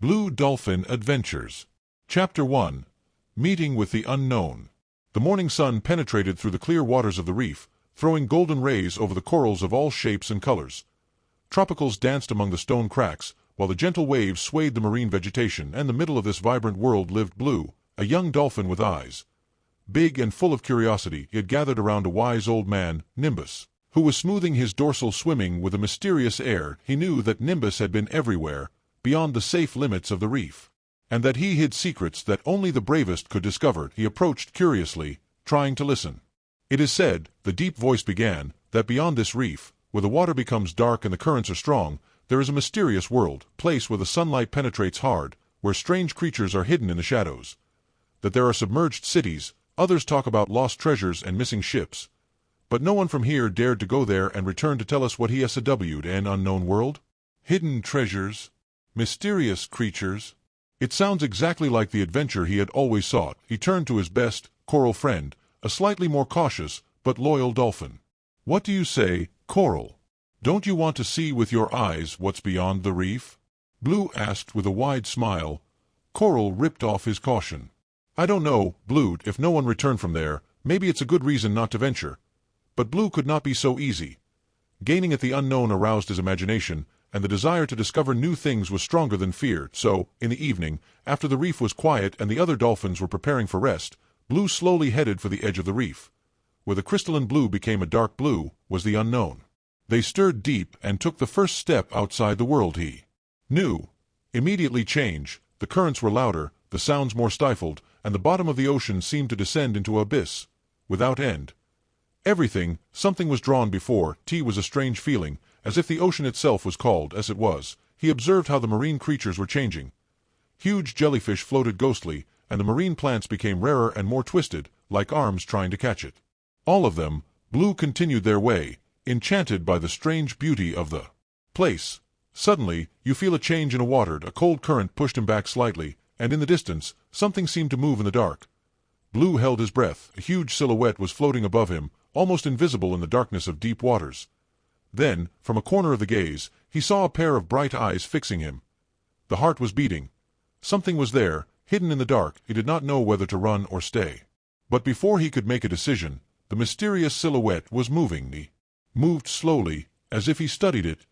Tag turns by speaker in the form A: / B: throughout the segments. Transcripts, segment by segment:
A: Blue Dolphin Adventures. Chapter 1. Meeting with the Unknown. The morning sun penetrated through the clear waters of the reef, throwing golden rays over the corals of all shapes and colors. Tropicals danced among the stone cracks, while the gentle waves swayed the marine vegetation, and in the middle of this vibrant world lived Blue, a young dolphin with eyes. Big and full of curiosity, he had gathered around a wise old man, Nimbus, who was smoothing his dorsal, swimming with a mysterious air. He knew that Nimbus had been everywhere, beyond the safe limits of the reef, and that he hid secrets that only the bravest could discover. He approached curiously, trying to listen. "It is said," the deep voice began, "that beyond this reef, where the water becomes dark and the currents are strong, there is a mysterious world, place where the sunlight penetrates hard, where strange creatures are hidden in the shadows. That there are submerged cities, others talk about lost treasures and missing ships. But no one from here dared to go there and return to tell us what he has subdued. An unknown world? Hidden treasures? Mysterious creatures?" It sounds exactly like the adventure he had always sought. He turned to his best coral friend, a slightly more cautious but loyal dolphin. "What do you say, Coral? Don't you want to see with your eyes what's beyond the reef?" Blue asked with a wide smile. Coral ripped off his caution. "I don't know, Blue, if no one returned from there, maybe it's a good reason not to venture." But Blue could not be so easy. Gaining at the unknown aroused his imagination, and the desire to discover new things was stronger than fear. So, in the evening, after the reef was quiet and the other dolphins were preparing for rest, Blue slowly headed for the edge of the reef. Where the crystalline blue became a dark blue was the unknown. They stirred deep and took the first step outside the world he knew. Immediately change, the currents were louder, the sounds more stifled, and the bottom of the ocean seemed to descend into an abyss without end. Something was drawn before. T was a strange feeling, as if the ocean itself was called as it was. He observed how the marine creatures were changing. Huge jellyfish floated ghostly, and the marine plants became rarer and more twisted, like arms trying to catch it. All of them, Blue continued their way, enchanted by the strange beauty of the place. Suddenly, you feel a change in the water. A cold current pushed him back slightly, and in the distance, something seemed to move in the dark. Blue held his breath. A huge silhouette was floating above him, almost invisible in the darkness of deep waters. Then, from a corner of the gaze, he saw a pair of bright eyes fixing him. The heart was beating. Something was there, hidden in the dark. He did not know whether to run or stay. But before he could make a decision, the mysterious silhouette was moving. He moved slowly, as if he studied it.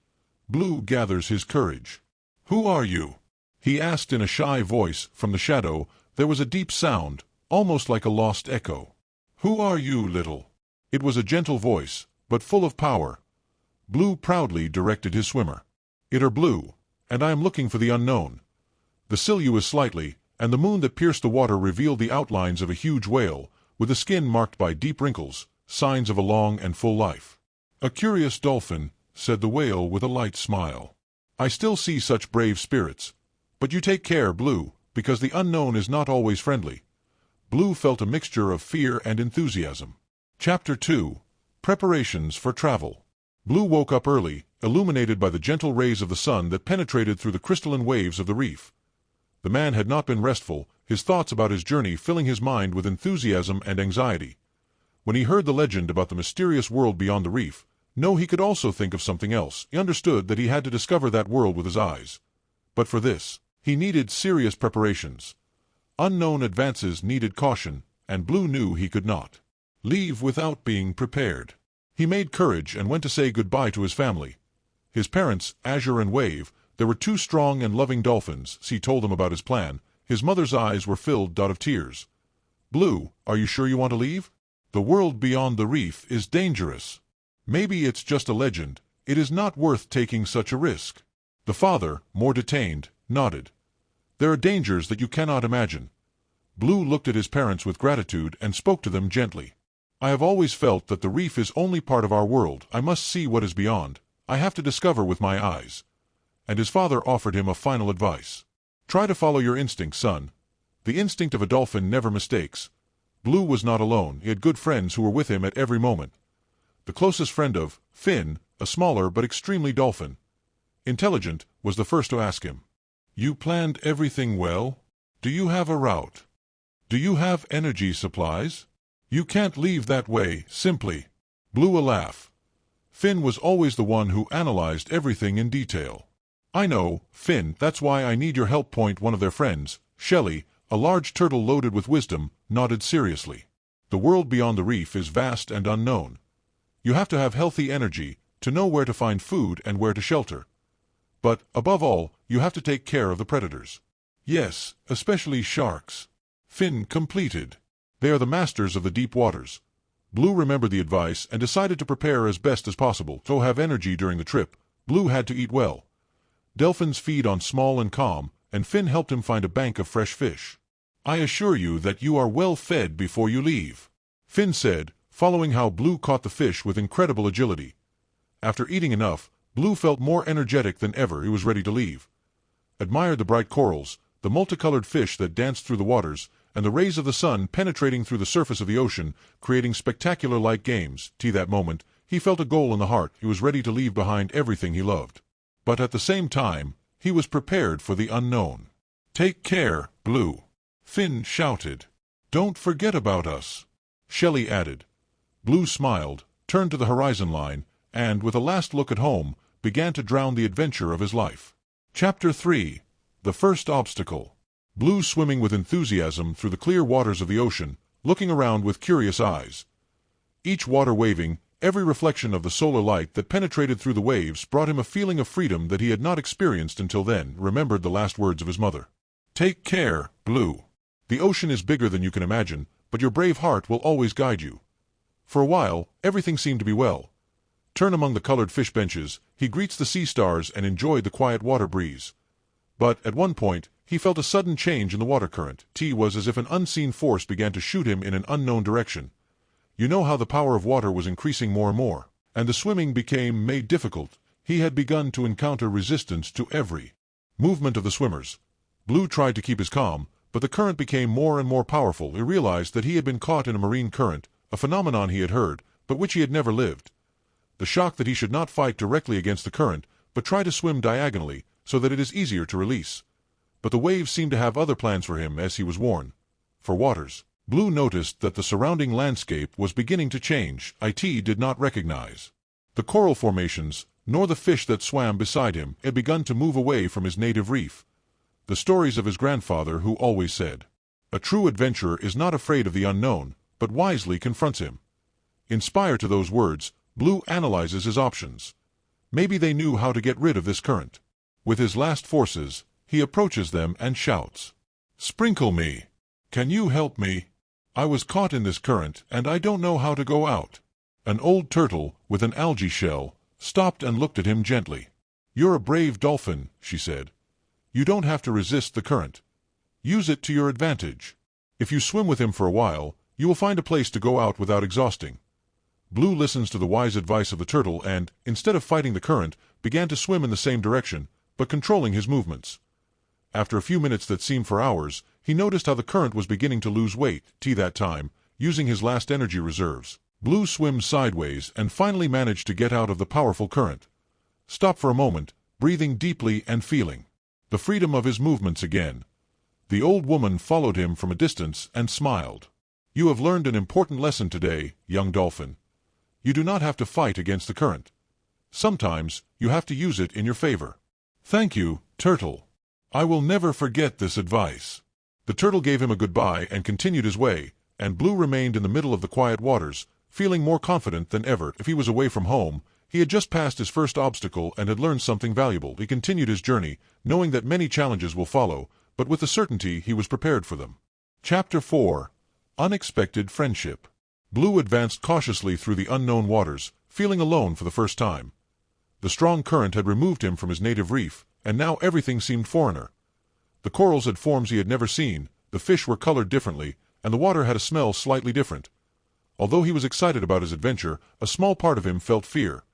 A: Blue gathers his courage. "Who are you?" he asked in a shy voice. From the shadow, there was a deep sound, almost like a lost echo. "Who are you, little?" It was a gentle voice, but full of power. Blue proudly directed his swimmer. "It are Blue, and I am looking for the unknown." The silu was slightly, and the moon that pierced the water revealed the outlines of a huge whale, with the skin marked by deep wrinkles, signs of a long and full life. "A curious dolphin," said the whale with a light smile. "I still see such brave spirits. But you take care, Blue, because the unknown is not always friendly." Blue felt a mixture of fear and enthusiasm. Chapter 2. Preparations for Travel. Blue woke up early, illuminated by the gentle rays of the sun that penetrated through the crystalline waves of the reef. The man had not been restful, his thoughts about his journey filling his mind with enthusiasm and anxiety. When he heard the legend about the mysterious world beyond the reef, he could also think of something else. He understood that he had to discover that world with his eyes. But for this, he needed serious preparations. Unknown advances needed caution, and Blue knew he could not leave without being prepared. He made courage and went to say goodbye to his family. His parents, Azure and Wave, there were two strong and loving dolphins. He told them about his plan. His mother's eyes were filled of tears. "Blue, are you sure you want to leave? The world beyond the reef is dangerous. Maybe it's just a legend. It is not worth taking such a risk." The father, more detained, nodded. "There are dangers that you cannot imagine." Blue looked at his parents with gratitude and spoke to them gently. "I have always felt that the reef is only part of our world. I must see what is beyond. I have to discover with my eyes." And his father offered him a final advice. "Try to follow your instinct, son. The instinct of a dolphin never mistakes." Blue was not alone. He had good friends who were with him at every moment. The closest friend of Finn, a smaller but extremely dolphin, intelligent, was the first to ask him, "You planned everything well? Do you have a route? Do you have energy supplies? You can't leave that way, simply." Blew a laugh. Finn was always the one who analyzed everything in detail. I know, Finn, that's why I need your help. One of their friends, Shelley, a large turtle loaded with wisdom, nodded seriously. The world beyond the reef is vast and unknown. You have to have healthy energy, to know where to find food and where to shelter. But, above all, you have to take care of the predators. Yes, especially sharks. Finn completed. They are the masters of the deep waters. Blue remembered the advice and decided to prepare as best as possible to have energy during the trip. Blue had to eat well. Dolphins feed on small and calm, and Finn helped him find a bank of fresh fish. I assure you that you are well fed before you leave, Finn said, following how Blue caught the fish with incredible agility. After eating enough, Blue felt more energetic than ever. He was ready to leave. Admired the bright corals, the multicolored fish that danced through the waters, and the rays of the sun penetrating through the surface of the ocean, creating spectacular light games. That moment, he felt a goal in the heart. He was ready to leave behind everything he loved. But at the same time, he was prepared for the unknown. Take care, Blue, Finn shouted. Don't forget about us, Shelley added. Blue smiled, turned to the horizon line, and, with a last look at home, began to drown the adventure of his life. Chapter 3. The First Obstacle. Blue swimming with enthusiasm through the clear waters of the ocean, looking around with curious eyes. Each water waving, every reflection of the solar light that penetrated through the waves brought him a feeling of freedom that he had not experienced until then. Remembered the last words of his mother. Take care, Blue. The ocean is bigger than you can imagine, but your brave heart will always guide you. For a while, everything seemed to be well. Turn among the colored fish benches, he greets the sea stars and enjoyed the quiet water breeze. But, at one point, he felt a sudden change in the water current. It was as if an unseen force began to shoot him in an unknown direction. You know how the power of water was increasing more and more, and the swimming became made difficult. He had begun to encounter resistance to every movement of the swimmers. Blue tried to keep his calm, but the current became more and more powerful. He realized that he had been caught in a marine current, a phenomenon he had heard, but which he had never lived. The shock that he should not fight directly against the current, but try to swim diagonally, so that it is easier to release. But the waves seemed to have other plans for him as he was worn. For waters. Blue noticed that the surrounding landscape was beginning to change. It did not recognize the coral formations, nor the fish that swam beside him. Had begun to move away from his native reef. The stories of his grandfather, who always said, "A true adventurer is not afraid of the unknown, but wisely confronts him." Inspired to those words, Blue analyzes his options. Maybe they knew how to get rid of this current. With his last forces, he approaches them and shouts, "Sprinkle me! Can you help me? I was caught in this current, and I don't know how to go out." An old turtle, with an algae shell, stopped and looked at him gently. "You're a brave dolphin," she said. "You don't have to resist the current. Use it to your advantage. If you swim with him for a while, you will find a place to go out without exhausting." Blue listens to the wise advice of the turtle and, instead of fighting the current, began to swim in the same direction, but controlling his movements. After a few minutes that seemed for hours, he noticed how the current was beginning to lose weight. That time, using his last energy reserves, Blue swims sideways and finally managed to get out of the powerful current. Stop for a moment, breathing deeply and feeling the freedom of his movements again. The old woman followed him from a distance and smiled. "You have learned an important lesson today, young dolphin. You do not have to fight against the current. Sometimes, you have to use it in your favor." "Thank you, turtle. I will never forget this advice." The turtle gave him a goodbye and continued his way, and Blue remained in the middle of the quiet waters, feeling more confident than ever. If he was away from home, he had just passed his first obstacle and had learned something valuable. He continued his journey, knowing that many challenges will follow, but with the certainty he was prepared for them. Chapter 4. Unexpected Friendship. Blue advanced cautiously through the unknown waters, feeling alone for the first time. The strong current had removed him from his native reef, and now everything seemed foreigner. The corals had forms he had never seen, the fish were colored differently, and the water had a smell slightly different. Although he was excited about his adventure, a small part of him felt fear.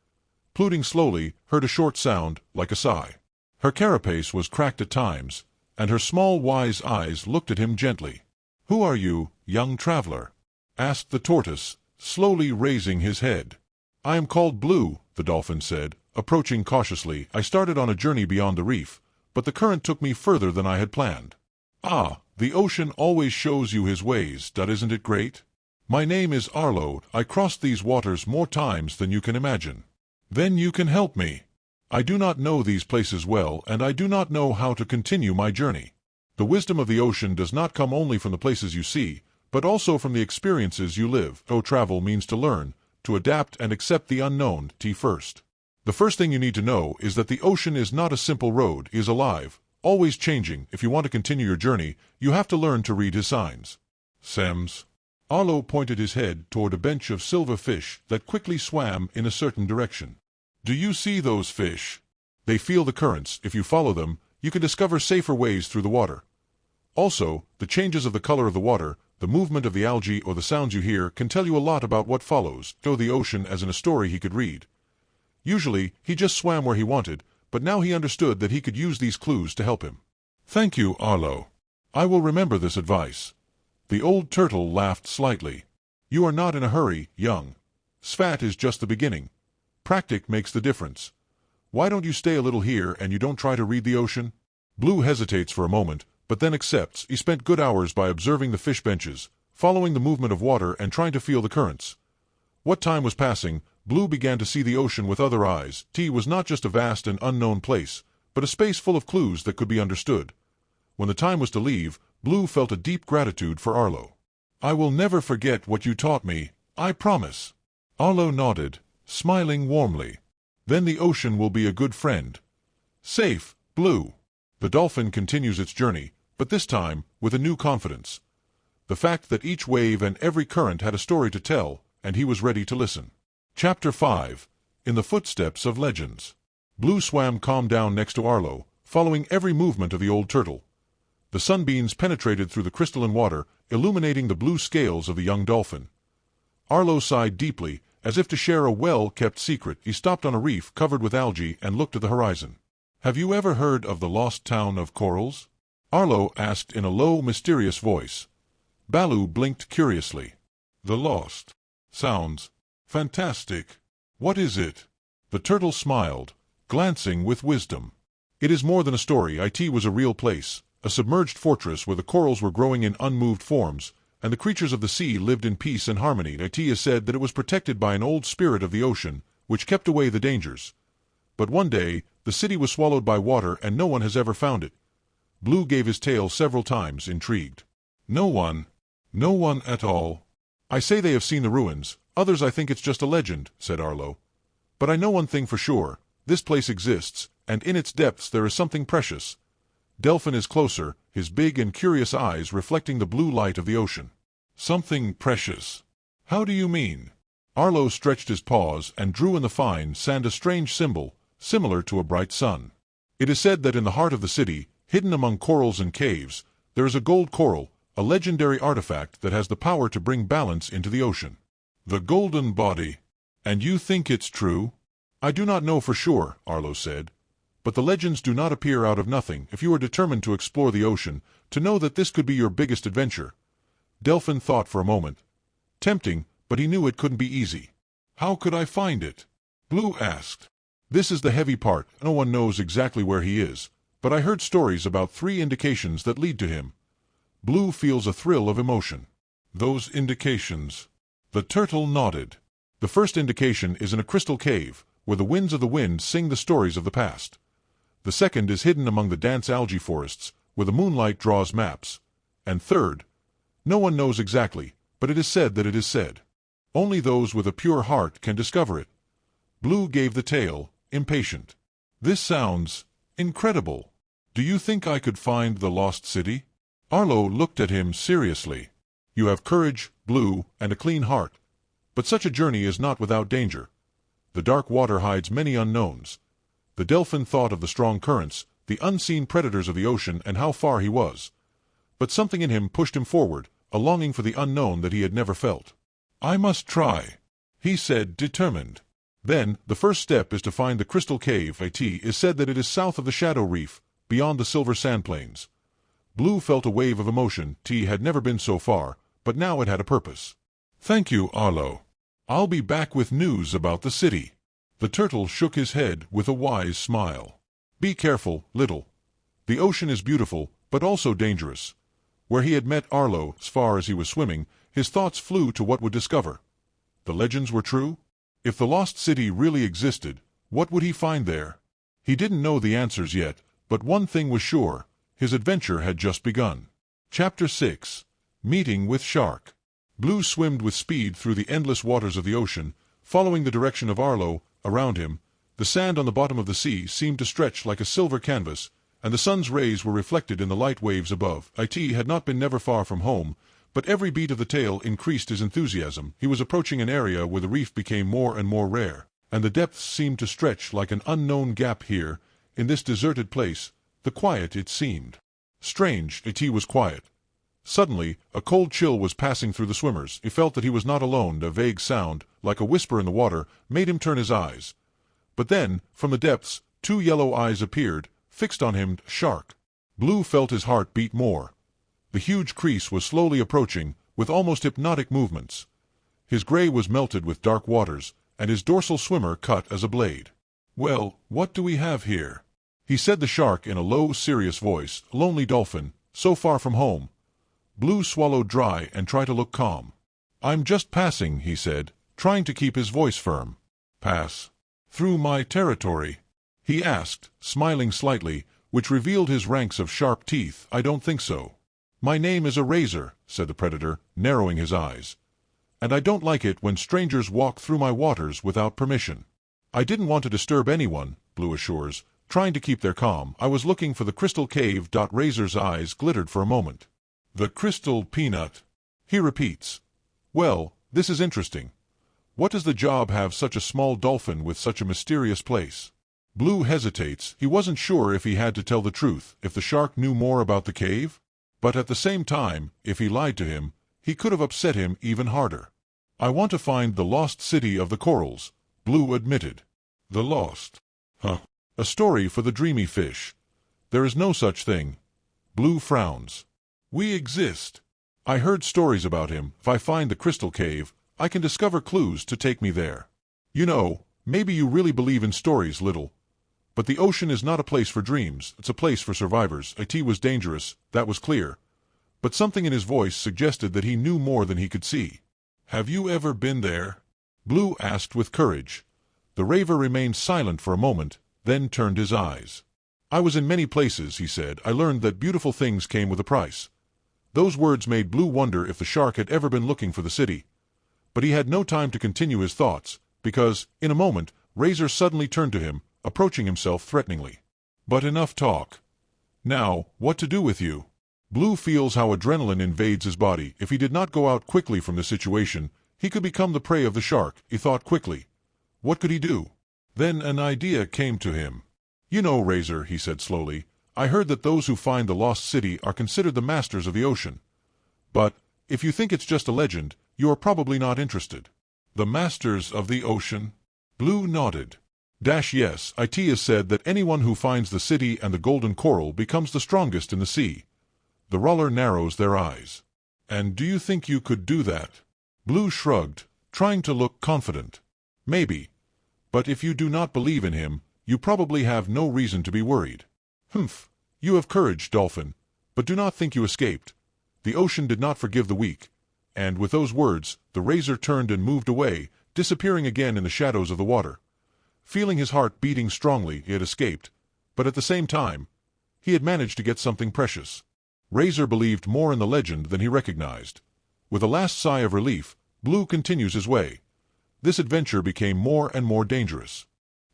A: Plooting slowly, heard a short sound, like a sigh. Her carapace was cracked at times, and her small wise eyes looked at him gently. "Who are you, young traveler?" asked the tortoise, slowly raising his head. "I am called Blue," the dolphin said, approaching cautiously. "I started on a journey beyond the reef, but the current took me further than I had planned." "Ah, the ocean always shows you his ways, isn't it great? My name is Arlo. I crossed these waters more times than you can imagine." "Then you can help me." I do not know these places well, and I do not know how to continue my journey. The wisdom of the ocean does not come only from the places you see, but also from the experiences you live. To travel means to learn, to adapt and accept the unknown.T first. The first thing you need to know is that the ocean is not a simple road, it is alive, always changing. If you want to continue your journey, you have to learn to read his signs. Sams. Arlo pointed his head toward a bench of silver fish that quickly swam in a certain direction. Do you see those fish? They feel the currents. If you follow them, you can discover safer ways through the water. Also, the changes of the color of the water, the movement of the algae or the sounds you hear can tell you a lot about what follows. Though the ocean as in a story he could read. Usually, he just swam where he wanted, but now he understood that he could use these clues to help him. Thank you, Arlo. I will remember this advice. The old turtle laughed slightly. You are not in a hurry, young. Svat is just the beginning. Practice makes the difference. Why don't you stay a little here and you don't try to read the ocean? Blue hesitates for a moment, but then accepts. He spent good hours by observing the fish benches, following the movement of water and trying to feel the currents. What time was passing, Blue began to see the ocean with other eyes. T was not just a vast and unknown place, but a space full of clues that could be understood. When the time was to leave, Blue felt a deep gratitude for Arlo. I will never forget what you taught me, I promise. Arlo nodded, smiling warmly. Then the ocean will be a good friend. Safe, Blue. The dolphin continues its journey, but this time with a new confidence. The fact that each wave and every current had a story to tell, and he was ready to listen. Chapter 5. In the Footsteps of Legends. Blue swam calm down next to Arlo, following every movement of the old turtle. The sunbeams penetrated through the crystalline water, illuminating the blue scales of the young dolphin. Arlo sighed deeply, as if to share a well-kept secret. He stopped on a reef covered with algae and looked at the horizon. Have you ever heard of the lost town of corals? Arlo asked in a low, mysterious voice. Baloo blinked curiously. The lost. Sounds fantastic. What is it? The turtle smiled, glancing with wisdom. It is more than a story. It was a real place, a submerged fortress where the corals were growing in unmoved forms, and the creatures of the sea lived in peace and harmony. It is said that it was protected by an old spirit of the ocean, which kept away the dangers. But one day, the city was swallowed by water and no one has ever found it. Blue gave his tail several times, intrigued. No one at all. I say they have seen the ruins, others I think it's just a legend, said Arlo. But I know one thing for sure, this place exists, and in its depths there is something precious. Dolphin is closer, his big and curious eyes reflecting the blue light of the ocean. Something precious. How do you mean? Arlo stretched his paws and drew in the fine sand a strange symbol, similar to a bright sun. It is said that in the heart of the city, hidden among corals and caves, there is a gold coral, a legendary artifact that has the power to bring balance into the ocean. The golden body. And you think it's true? I do not know for sure, Arlo said. But the legends do not appear out of nothing. If you are determined to explore the ocean, to know that this could be your biggest adventure. Dolphin thought for a moment. Tempting, but he knew it couldn't be easy. How could I find it? Blue asked. This is the heavy part. No one knows exactly where he is, but I heard stories about 3 indications that lead to him. Blue feels a thrill of emotion. Those indications. The turtle nodded. The first indication is in a crystal cave, where the winds of the wind sing the stories of the past. The second is hidden among the dense algae forests, where the moonlight draws maps. And third, no one knows exactly, but it is said that it is said. Only those with a pure heart can discover it. Blue gave the tail, impatient. This sounds incredible. Do you think I could find the lost city? Arlo looked at him seriously. You have courage, Blue, and a clean heart. But such a journey is not without danger. The dark water hides many unknowns. The dolphin thought of the strong currents, the unseen predators of the ocean, and how far he was. But something in him pushed him forward, a longing for the unknown that he had never felt. I must try, he said, determined. Then, the first step is to find the crystal cave. It is said that it is south of the shadow reef, beyond the silver sand plains. Blue felt a wave of emotion. T had never been so far, but now it had a purpose. Thank you, Arlo. I'll be back with news about the city. The turtle shook his head with a wise smile. Be careful, little. The ocean is beautiful, but also dangerous. Where he had met Arlo, as far as he was swimming, his thoughts flew to what would discover. The legends were true? If the lost city really existed, what would he find there? He didn't know the answers yet, but one thing was sure: his adventure had just begun. Chapter 6. Meeting with Shark. Blue swam with speed through the endless waters of the ocean, following the direction of Arlo. Around him, the sand on the bottom of the sea seemed to stretch like a silver canvas, and the sun's rays were reflected in the light waves above. It had not been never far from home, but every beat of the tale increased his enthusiasm. He was approaching an area where the reef became more and more rare, and the depths seemed to stretch like an unknown gap here, in this deserted place. The quiet, it seemed. Strange, It was quiet. Suddenly, a cold chill was passing through the swimmers. He felt that he was not alone. A vague sound, like a whisper in the water, made him turn his eyes. But then, from the depths, 2 yellow eyes appeared, fixed on him. Shark. Blue felt his heart beat more. The huge crease was slowly approaching, with almost hypnotic movements. His gray was melted with dark waters, and his dorsal swimmer cut as a blade. "Well, what do we have here?" he said the shark in a low, serious voice. "Lonely dolphin, so far from home." Blue swallowed dry and tried to look calm. "I'm just passing," he said, trying to keep his voice firm. "Pass through my territory?" he asked, smiling slightly, which revealed his ranks of sharp teeth. "I don't think so." "My name is a razor," said the predator, narrowing his eyes. "And I don't like it when strangers walk through my waters without permission." "I didn't want to disturb anyone," Blue assures, trying to keep their calm. "I was looking for the crystal cave." Razor's eyes glittered for a moment. "The crystal peanut," he repeats. "Well, this is interesting. What does the job have such a small dolphin with such a mysterious place?" Blue hesitates. He wasn't sure if he had to tell the truth, if the shark knew more about the cave. But at the same time, if he lied to him, he could have upset him even harder. "I want to find the lost city of the corals," Blue admitted. "The lost? Huh. A story for the dreamy fish. There is no such thing." Blue frowns. "We exist. I heard stories about him. If I find the crystal cave, I can discover clues to take me there. You know, maybe you really believe in stories, little. But the ocean is not a place for dreams. It's a place for survivors." It was dangerous, that was clear. But something in his voice suggested that he knew more than he could see. "Have you ever been there?" Blue asked with courage. The raver remained silent for a moment, then turned his eyes. "I was in many places," he said. "I learned that beautiful things came with a price." Those words made Blue wonder if the shark had ever been looking for the city. But he had no time to continue his thoughts, because, in a moment, Razor suddenly turned to him, approaching himself threateningly. "But enough talk. Now, what to do with you?" Blue feels how adrenaline invades his body. If he did not go out quickly from the situation, he could become the prey of the shark. He thought quickly. What could he do? Then an idea came to him. "You know, Razor," he said slowly, "I heard that those who find the lost city are considered the masters of the ocean. But, if you think it's just a legend, you are probably not interested." "The masters of the ocean?" Blue nodded. Yes, it is said that anyone who finds the city and the golden coral becomes the strongest in the sea." The ruler narrows their eyes. "And do you think you could do that?" Blue shrugged, trying to look confident. "Maybe. But if you do not believe in him, you probably have no reason to be worried." "Humph. You have courage, Dolphin. But do not think you escaped. The ocean did not forgive the weak." And with those words, the razor turned and moved away, disappearing again in the shadows of the water. Feeling his heart beating strongly, he had escaped, but at the same time, he had managed to get something precious. Razor believed more in the legend than he recognized. With a last sigh of relief, Blue continues his way. This adventure became more and more dangerous.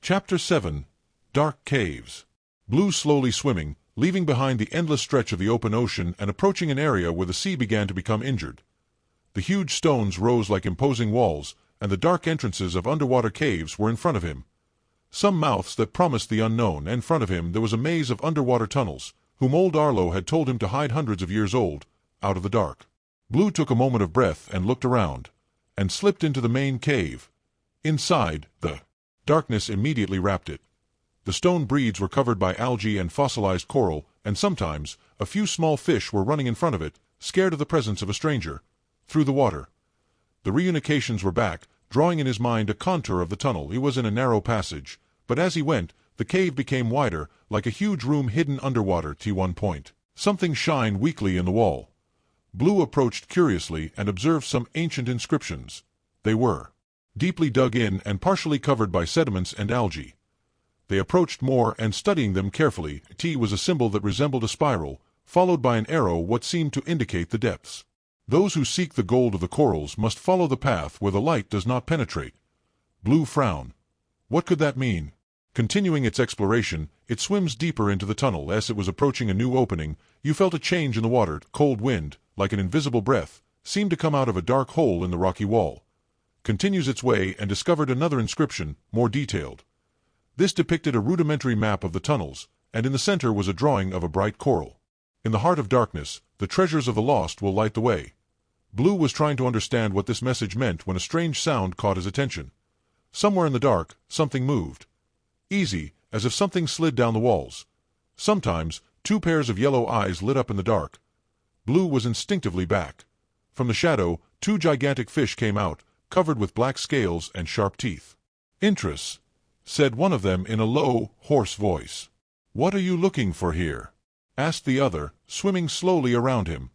A: Chapter 7. Dark Caves. Blue slowly swimming, leaving behind the endless stretch of the open ocean and approaching an area where the sea began to become injured. The huge stones rose like imposing walls, and the dark entrances of underwater caves were in front of him. Some mouths that promised the unknown. In front of him there was a maze of underwater tunnels, whom old Arlo had told him to hide hundreds of years old, out of the dark. Blue took a moment of breath and looked around, and slipped into the main cave. Inside, the darkness immediately wrapped it. The stone breeds were covered by algae and fossilized coral, and sometimes a few small fish were running in front of it, scared of the presence of a stranger. Through the water, the reunifications were back, drawing in his mind a contour of the tunnel. He was in a narrow passage, but as he went, the cave became wider, like a huge room hidden underwater. At one point, something shined weakly in the wall. Blue approached curiously and observed some ancient inscriptions. They were deeply dug in and partially covered by sediments and algae. They approached more, and studying them carefully, T was a symbol that resembled a spiral, followed by an arrow what seemed to indicate the depths. Those who seek the gold of the corals must follow the path where the light does not penetrate. Blue frowned. What could that mean? Continuing its exploration, it swims deeper into the tunnel. As it was approaching a new opening, you felt a change in the water. Cold wind, like an invisible breath, seemed to come out of a dark hole in the rocky wall. Continues its way and discovered another inscription, more detailed. This depicted a rudimentary map of the tunnels, and in the center was a drawing of a bright coral. In the heart of darkness, the treasures of the lost will light the way. Blue was trying to understand what this message meant when a strange sound caught his attention. Somewhere in the dark, something moved. Easy, as if something slid down the walls. Sometimes, two pairs of yellow eyes lit up in the dark. Blue was instinctively back. From the shadow, two gigantic fish came out, covered with black scales and sharp teeth. "Interest," said one of them in a low, hoarse voice. "What are you looking for here?" asked the other, swimming slowly around him.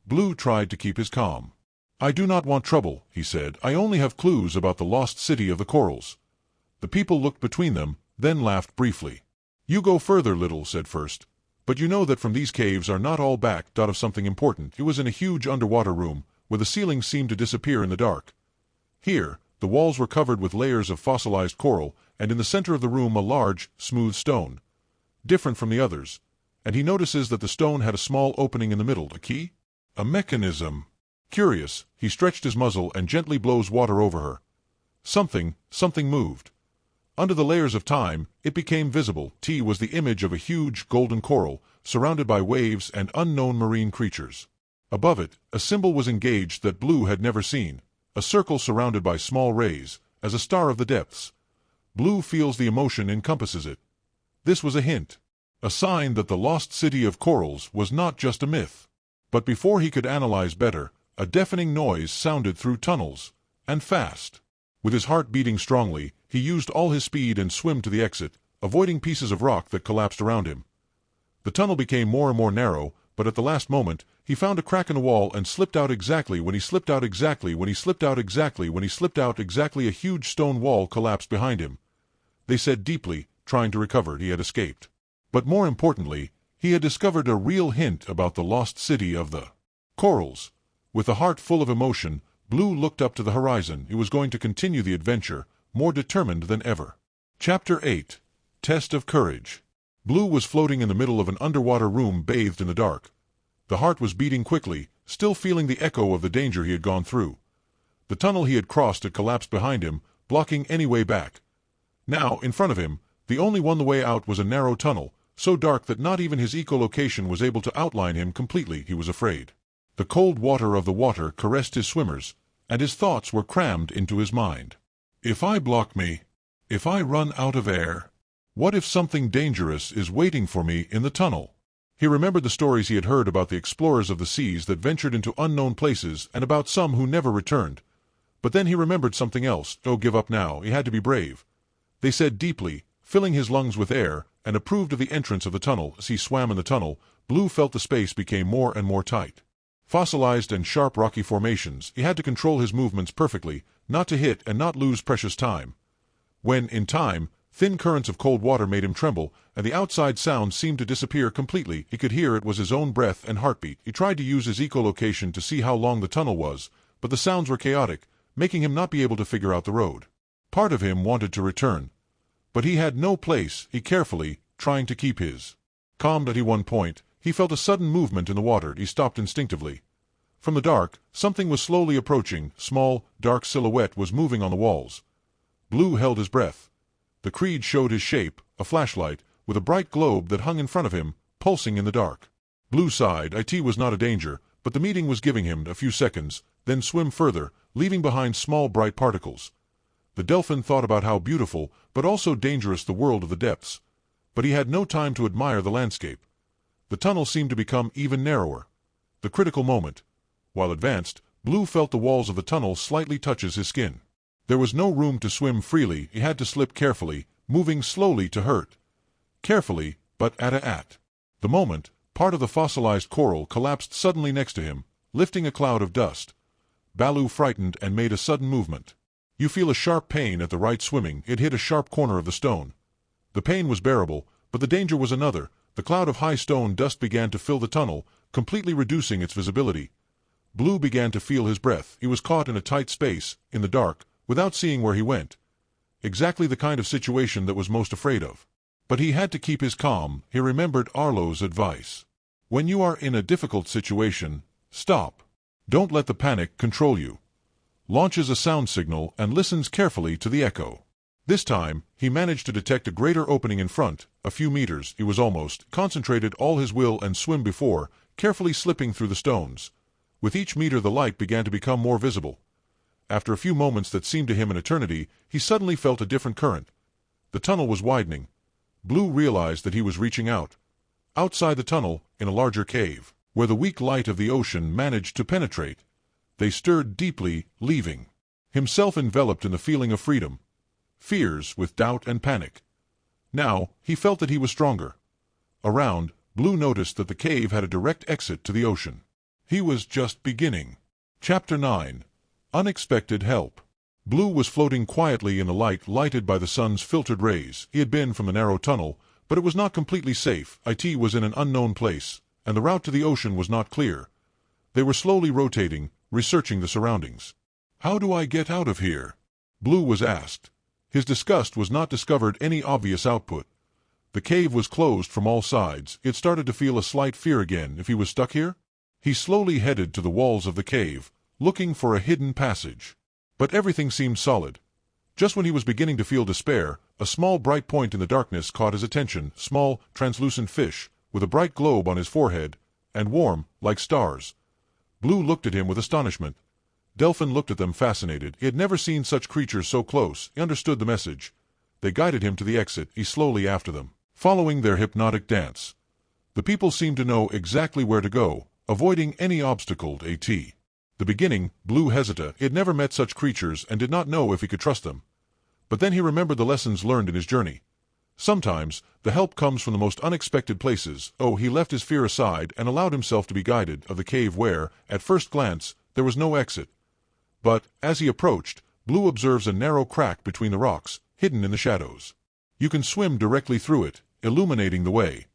A: Blue tried to keep his calm. "I do not want trouble," he said. "I only have clues about the lost city of the corals." The people looked between them, then laughed briefly. "You go further, little," said first. "But you know that from these caves are not all backed out of something important." It was in a huge underwater room, where the ceiling seemed to disappear in the dark. Here, the walls were covered with layers of fossilized coral, and in the center of the room a large, smooth stone. Different from the others, and he notices that the stone had a small opening in the middle. A key? A mechanism. Curious, he stretched his muzzle and gently blows water over her. Something moved. Under the layers of time, it became visible. T was the image of a huge, golden coral, surrounded by waves and unknown marine creatures. Above it, a symbol was engaged that Blue had never seen, a circle surrounded by small rays, as a star of the depths. Blue feels the emotion encompasses it. This was a hint, a sign that the lost city of corals was not just a myth. But before he could analyze better, a deafening noise sounded through tunnels, and fast. With his heart beating strongly, he used all his speed and swam to the exit, avoiding pieces of rock that collapsed around him. The tunnel became more and more narrow, but at the last moment, he found a crack in the wall and slipped out exactly when he slipped out exactly when he slipped out exactly when he slipped out exactly. A huge stone wall collapsed behind him. They said deeply, trying to recover. He had escaped. But more importantly, he had discovered a real hint about the lost city of the corals. With a heart full of emotion, Blue looked up to the horizon. He was going to continue the adventure, more determined than ever. Chapter 8. Test of Courage. Blue was floating in the middle of an underwater room bathed in the dark. The heart was beating quickly, still feeling the echo of the danger he had gone through. The tunnel he had crossed had collapsed behind him, blocking any way back. Now, in front of him, the only one way out was a narrow tunnel, so dark that not even his echolocation was able to outline him completely. He was afraid. The cold water of the water caressed his swimmers, and his thoughts were crammed into his mind. If I block me, if I run out of air, what if something dangerous is waiting for me in the tunnel? He remembered the stories he had heard about the explorers of the seas that ventured into unknown places and about some who never returned. But then he remembered something else. Don't give up now. He had to be brave. They said deeply, filling his lungs with air, and approved of the entrance of the tunnel. As he swam in the tunnel, Blue felt the space became more and more tight. Fossilized and sharp rocky formations, he had to control his movements perfectly, not to hit and not lose precious time. When, in time, thin currents of cold water made him tremble, and the outside sound seemed to disappear completely. He could hear it was his own breath and heartbeat. He tried to use his echolocation to see how long the tunnel was, but the sounds were chaotic, making him not be able to figure out the road. Part of him wanted to return, but he had no place. He carefully, trying to keep his calm. At one point, he felt a sudden movement in the water. He stopped instinctively. From the dark, something was slowly approaching. Small, dark silhouette was moving on the walls. Blue held his breath. The creed showed his shape, a flashlight, with a bright globe that hung in front of him, pulsing in the dark. Blue sighed. It was not a danger, but the meeting was giving him a few seconds, then swim further, leaving behind small bright particles. The Dolphin thought about how beautiful, but also dangerous the world of the depths. But he had no time to admire the landscape. The tunnel seemed to become even narrower. The critical moment. While advanced, Blue felt the walls of the tunnel slightly touch his skin. There was no room to swim freely. He had to slip carefully, moving slowly to hurt. Carefully, but at. The moment, part of the fossilized coral collapsed suddenly next to him, lifting a cloud of dust. Baloo frightened and made a sudden movement. You feel a sharp pain at the right swimming. It hit a sharp corner of the stone. The pain was bearable, but the danger was another. The cloud of high stone dust began to fill the tunnel, completely reducing its visibility. Blue began to feel his breath. He was caught in a tight space, in the dark, without seeing where he went. Exactly the kind of situation that was most afraid of. But he had to keep his calm. He remembered Arlo's advice. When you are in a difficult situation, stop. Don't let the panic control you. Launches a sound signal and listens carefully to the echo. This time, he managed to detect a greater opening in front, a few meters. He was almost concentrated all his will and swim before, carefully slipping through the stones. With each meter the light began to become more visible. After a few moments that seemed to him an eternity, he suddenly felt a different current. The tunnel was widening. Blue realized that he was reaching out. Outside the tunnel, in a larger cave, where the weak light of the ocean managed to penetrate, they stirred deeply, leaving himself enveloped in the feeling of freedom. Fears with doubt and panic. Now, he felt that he was stronger. Around, Blue noticed that the cave had a direct exit to the ocean. He was just beginning. Chapter 9. Unexpected Help. Blue was floating quietly in the light lighted by the sun's filtered rays. He had been from the narrow tunnel, but it was not completely safe. It was in an unknown place, and the route to the ocean was not clear. They were slowly rotating, researching the surroundings. "How do I get out of here?" Blue was asked. His disgust was not discovered any obvious output. The cave was closed from all sides. He had started to feel a slight fear again. If he was stuck here? He slowly headed to the walls of the cave, looking for a hidden passage. But everything seemed solid. Just when he was beginning to feel despair, a small bright point in the darkness caught his attention. Small, translucent fish, with a bright globe on his forehead, and warm, like stars. Blue looked at him with astonishment. Dolphin looked at them fascinated. He had never seen such creatures so close. He understood the message. They guided him to the exit. He slowly after them, following their hypnotic dance. The people seemed to know exactly where to go, avoiding any obstacle. The beginning, Blue hesitated. He had never met such creatures and did not know if he could trust them. But then he remembered the lessons learned in his journey. Sometimes, the help comes from the most unexpected places. He left his fear aside and allowed himself to be guided of the cave where, at first glance, there was no exit. But, as he approached, Blue observes a narrow crack between the rocks, hidden in the shadows. You can swim directly through it, illuminating the way.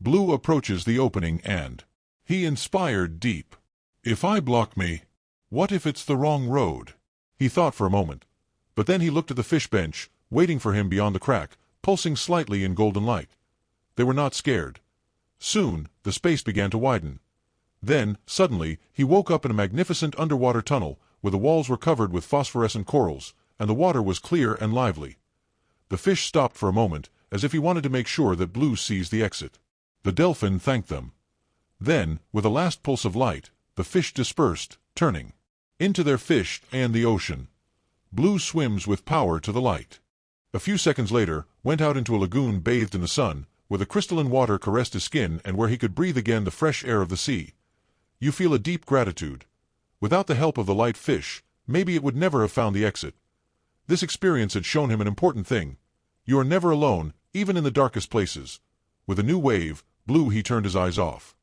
A: Blue approaches the opening and he inspired deep. If I block me, what if it's the wrong road? He thought for a moment. But then he looked at the fish bench, waiting for him beyond the crack, pulsing slightly in golden light. They were not scared. Soon, the space began to widen. Then, suddenly, he woke up in a magnificent underwater tunnel, where the walls were covered with phosphorescent corals, and the water was clear and lively. The fish stopped for a moment, as if he wanted to make sure that Blue sees the exit. The Dolphin thanked them. Then, with a last pulse of light, the fish dispersed, turning into their fish and the ocean. Blue swims with power to the light. A few seconds later, went out into a lagoon bathed in the sun, where the crystalline water caressed his skin and where he could breathe again the fresh air of the sea. You feel a deep gratitude. Without the help of the light fish, maybe it would never have found the exit. This experience had shown him an important thing. You are never alone, even in the darkest places. With a new wave, Blue he turned his eyes off.